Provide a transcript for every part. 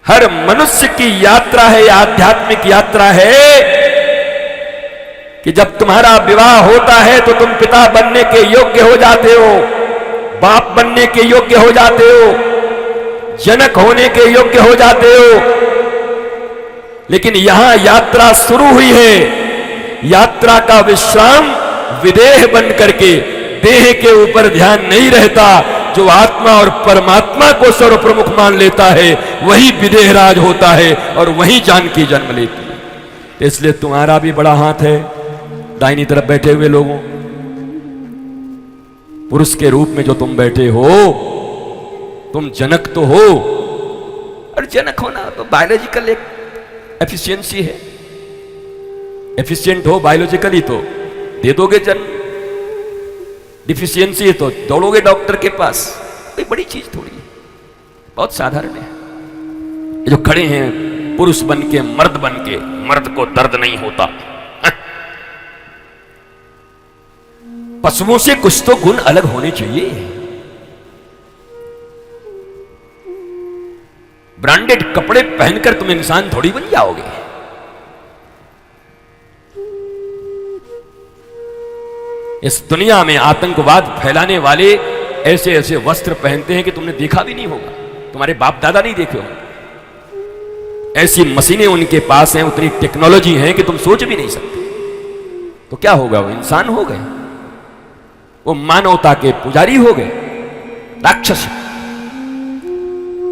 हर मनुष्य की यात्रा है, आध्यात्मिक यात्रा है कि जब तुम्हारा विवाह होता है तो तुम पिता बनने के योग्य हो जाते हो, बाप बनने के योग्य हो जाते हो, जनक होने के योग्य हो जाते हो। लेकिन यहां यात्रा शुरू हुई है। यात्रा का विश्राम विदेह बन करके, देह के ऊपर ध्यान नहीं रहता। जो आत्मा और परमात्मा को सर्वप्रमुख मान लेता है वही विदेहराज होता है और वही जानकी जन्म लेती है। इसलिए तुम्हारा भी बड़ा हाथ है दाहिनी तरफ बैठे हुए लोगों। पुरुष के रूप में जो तुम बैठे हो, तुम जनक तो हो, और जनक होना तो बायोलॉजिकल एक एफिशिएंसी है। एफिशिएंट हो बायोलॉजिकली तो दे दोगे जन्म, डिफिशियंसी है तो दौड़ोगे डॉक्टर के पास। कोई बड़ी चीज थोड़ी है, बहुत साधारण है। ये जो खड़े हैं पुरुष बन के, मर्द बन के, मर्द को दर्द नहीं होता। पशुओं से कुछ तो गुण अलग होने चाहिए। ब्रांडेड कपड़े पहनकर तुम इंसान थोड़ी बन जाओगे। इस दुनिया में आतंकवाद फैलाने वाले ऐसे ऐसे वस्त्र पहनते हैं कि तुमने देखा भी नहीं होगा, तुम्हारे बाप दादा नहीं देखे होंगे। ऐसी मशीनें उनके पास हैं, उतनी टेक्नोलॉजी है कि तुम सोच भी नहीं सकते। तो क्या होगा, वो इंसान हो गए, वो मानवता के पुजारी हो गए, राक्षस।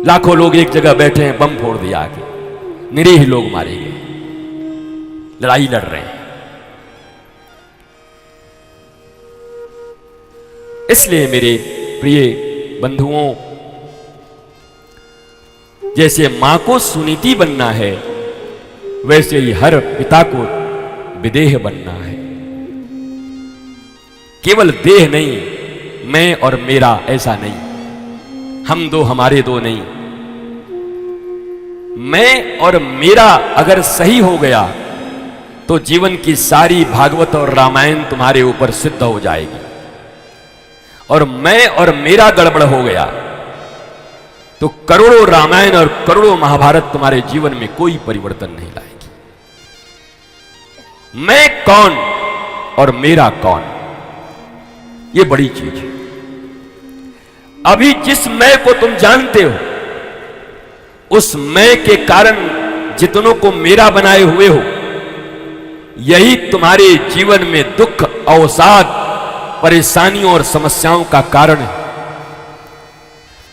लाखों लोग एक जगह बैठे हैं, बम फोड़ दिया आके, निरीह लोग मारे गए, लड़ाई लड़ रहे हैं। इसलिए मेरे प्रिय बंधुओं, जैसे मां को सुनीति बनना है, वैसे ही हर पिता को विदेह बनना है। केवल देह नहीं, मैं और मेरा ऐसा नहीं, हम दो हमारे दो नहीं। मैं और मेरा अगर सही हो गया तो जीवन की सारी भागवत और रामायण तुम्हारे ऊपर सिद्ध हो जाएगी। और मैं और मेरा गड़बड़ हो गया तो करोड़ों रामायण और करोड़ों महाभारत तुम्हारे जीवन में कोई परिवर्तन नहीं लाएगी। मैं कौन और मेरा कौन, ये बड़ी चीज है। अभी जिस मैं को तुम जानते हो, उस मैं के कारण जितनों को मेरा बनाए हुए हो, यही तुम्हारे जीवन में दुख, अवसाद, परेशानियों और समस्याओं का कारण है।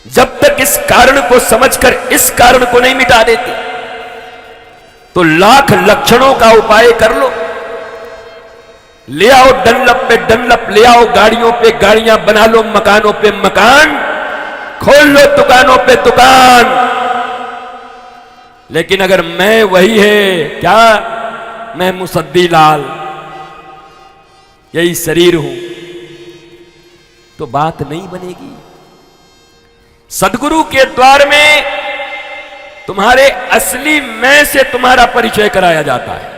जब तक इस कारण को समझकर इस कारण को नहीं मिटा देते तो लाख लक्षणों का उपाय कर लो। ले आओ डनलप पे डनलप, ले आओ गाड़ियों पे गाड़ियां, बना लो मकानों पे मकान, खोल लो दुकानों पे दुकान। लेकिन अगर मैं वही है, क्या मैं मुसद्दी लाल, यही शरीर हूं, तो बात नहीं बनेगी। सदगुरु के द्वार में तुम्हारे असली मैं से तुम्हारा परिचय कराया जाता है।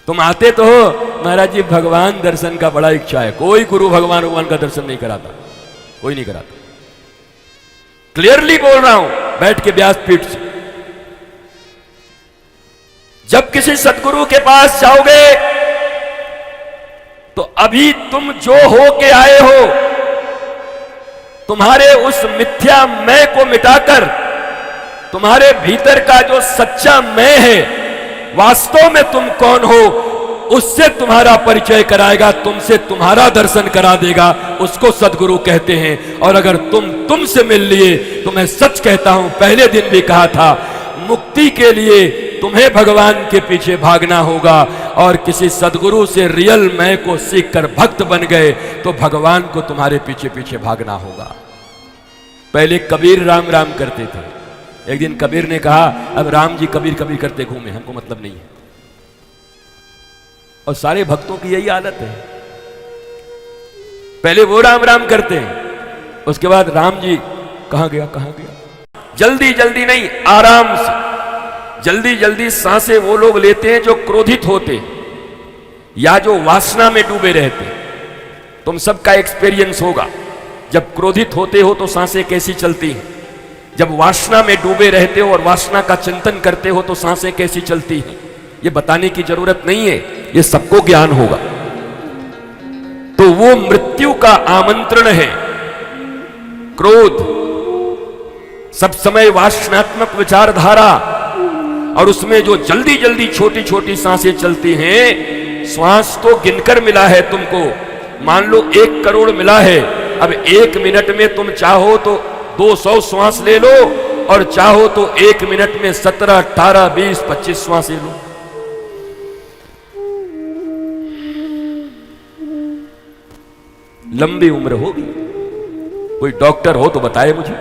तुम आते तो हो, महाराज जी भगवान दर्शन का बड़ा इच्छा है। कोई गुरु भगवान का दर्शन नहीं कराता, कोई नहीं कराता। क्लियरली बोल रहा हूं बैठ के व्यासपीठ से। जब किसी सदगुरु के पास जाओगे तो अभी तुम जो हो के आए हो, तुम्हारे उस मिथ्या मैं को मिटाकर तुम्हारे भीतर का जो सच्चा मैं है, वास्तव में तुम कौन हो, उससे तुम्हारा परिचय कराएगा, तुमसे तुम्हारा दर्शन करा देगा। उसको सदगुरु कहते हैं। और अगर तुमसे मिल लिए तो मैं सच कहता हूं, पहले दिन भी कहा था, मुक्ति के लिए तुम्हें भगवान के पीछे भागना होगा। और किसी सदगुरु से रियल मैं को सीखकर भक्त बन गए तो भगवान को तुम्हारे पीछे पीछे भागना होगा। पहले कबीर राम राम करते थे। एक दिन कबीर ने कहा, अब राम जी कबीर कबीर करते घूमे, हमको मतलब नहीं है। और सारे भक्तों की यही हालत है। पहले वो राम राम करते हैं, उसके बाद राम जी कहां गया कहां गया। जल्दी जल्दी नहीं, आराम से। जल्दी जल्दी सांसें वो लोग लेते हैं जो क्रोधित होते या जो वासना में डूबे रहते। तुम सबका एक्सपीरियंस होगा, जब क्रोधित होते हो तो सांसें कैसी चलती हैं, जब वासना में डूबे रहते हो और वासना का चिंतन करते हो तो सांसें कैसी चलती हैं, ये बताने की जरूरत नहीं है, ये सबको ज्ञान होगा। तो वो मृत्यु का आमंत्रण है। क्रोध सब समय वासनात्मक विचारधारा, और उसमें जो जल्दी जल्दी छोटी छोटी सांसें चलती हैं। श्वास तो गिनकर मिला है तुमको, मान लो 1 करोड़ मिला है, अब 1 मिनट में तुम चाहो तो 200 श्वास ले लो, और चाहो तो 1 मिनट में 17, 18, 20, 25 श्वास ले लो। लंबी उम्र होगी। कोई डॉक्टर हो तो बताए मुझे,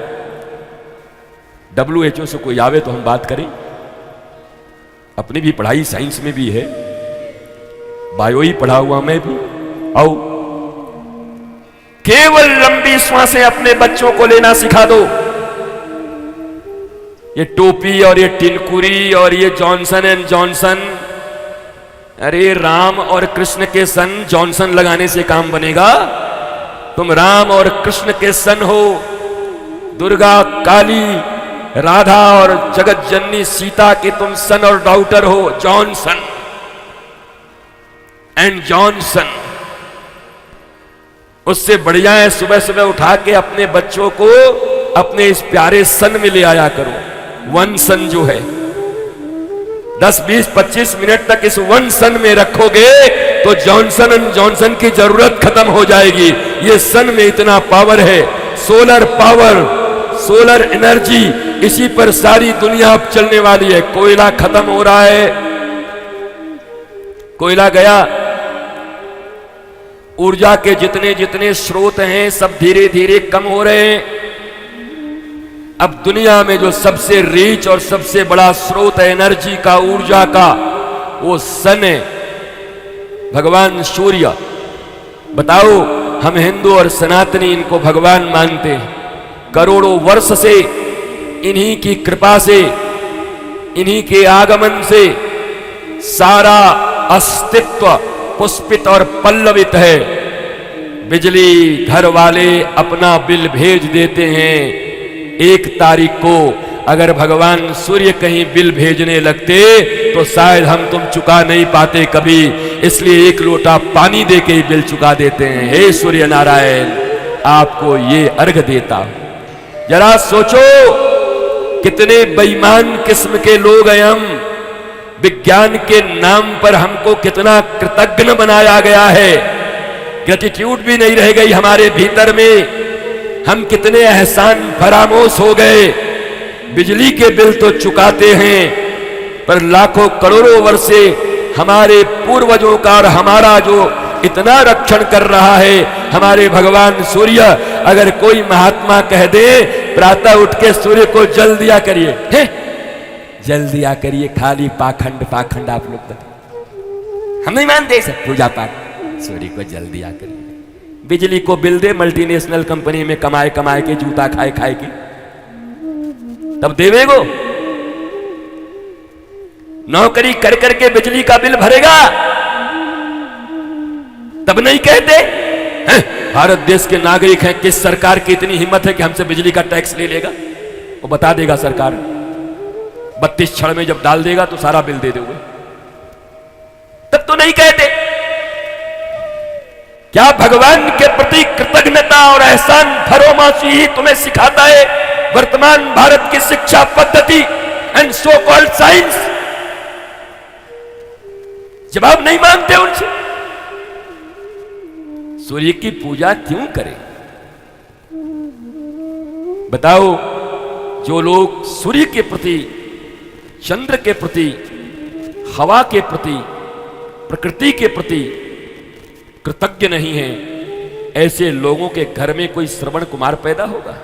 WHO से कोई आवे तो हम बात करें। अपनी भी पढ़ाई साइंस में भी है, बायो ही पढ़ा हुआ मैं भी। आओ, केवल लंबी श्वासें अपने बच्चों को लेना सिखा दो। ये टोपी और ये टिनकुरी और ये जॉनसन एंड जॉनसन, अरे राम और कृष्ण के सन जॉनसन लगाने से काम बनेगा? तुम राम और कृष्ण के सन हो, दुर्गा, काली, राधा और जगत जननी सीता के तुम सन और डॉटर हो। जॉनसन एंड जॉनसन, उससे बढ़िया है सुबह सुबह उठा के अपने बच्चों को अपने इस प्यारे सन में ले आया करो। वन सन जो है 10, 20, 25 मिनट तक इस वन सन में रखोगे तो जॉनसन एंड जॉनसन की जरूरत खत्म हो जाएगी। ये सन में इतना पावर है, सोलर पावर, सोलर एनर्जी, इसी पर सारी दुनिया अब चलने वाली है। कोयला खत्म हो रहा है, कोयला गया, ऊर्जा के जितने जितने स्रोत हैं सब धीरे धीरे कम हो रहे हैं। अब दुनिया में जो सबसे रिच और सबसे बड़ा स्रोत है एनर्जी का, ऊर्जा का, वो सन है, भगवान सूर्य। बताओ, हम हिंदू और सनातनी इनको भगवान मानते हैं। करोड़ों वर्ष से इन्हीं की कृपा से, इन्हीं के आगमन से सारा अस्तित्व पुष्पित और पल्लवित है। बिजली घर वाले अपना बिल भेज देते हैं 1 तारीख को। अगर भगवान सूर्य कहीं बिल भेजने लगते तो शायद हम तुम चुका नहीं पाते कभी, इसलिए 1 लोटा पानी दे के ही बिल चुका देते हैं। हे सूर्य नारायण, आपको ये अर्घ देता हूं। जरा सोचो कितने बेईमान किस्म के लोग हैं हम। विज्ञान के नाम पर हमको कितना कृतज्ञ बनाया गया है, ग्रेटिट्यूड भी नहीं रह गई हमारे भीतर में। हम कितने एहसान फरामोश हो गए। बिजली के बिल तो चुकाते हैं, पर लाखों करोड़ों वर्ष से हमारे पूर्वजों का और हमारा जो इतना रक्षण कर रहा है हमारे भगवान सूर्य, अगर कोई महात्मा कह दे प्रातः उठ के सूर्य को जल दिया करिए, जल दिया करिए, खाली पाखंड पाखंड आप लोग तो हम नहीं मानते सब पूजा पाठ, सूर्य को जल दिया करिए। बिजली को बिल दे मल्टीनेशनल कंपनी में कमाए कमाए के, जूता खाए खाए के, तब देवेगो। नौकरी कर करके बिजली का बिल भरेगा तब नहीं कहते हैं? भारत देश के नागरिक हैं, किस सरकार की इतनी हिम्मत है कि हमसे बिजली का टैक्स ले लेगा? वो बता देगा सरकार, 32 क्षण में जब डाल देगा तो सारा बिल दे दोगे, तब तो नहीं कहते। क्या भगवान के प्रति कृतज्ञता और एहसान फरोमाशी ही तुम्हें सिखाता है वर्तमान भारत की शिक्षा पद्धति एंड सो कॉल्ड साइंस? जवाब नहीं मांगते उनसे। सूर्य की पूजा क्यों करें? बताओ, जो लोग सूर्य के प्रति, चंद्र के प्रति, हवा के प्रति, प्रकृति के प्रति कृतज्ञ नहीं है, ऐसे लोगों के घर में कोई श्रवण कुमार पैदा होगा?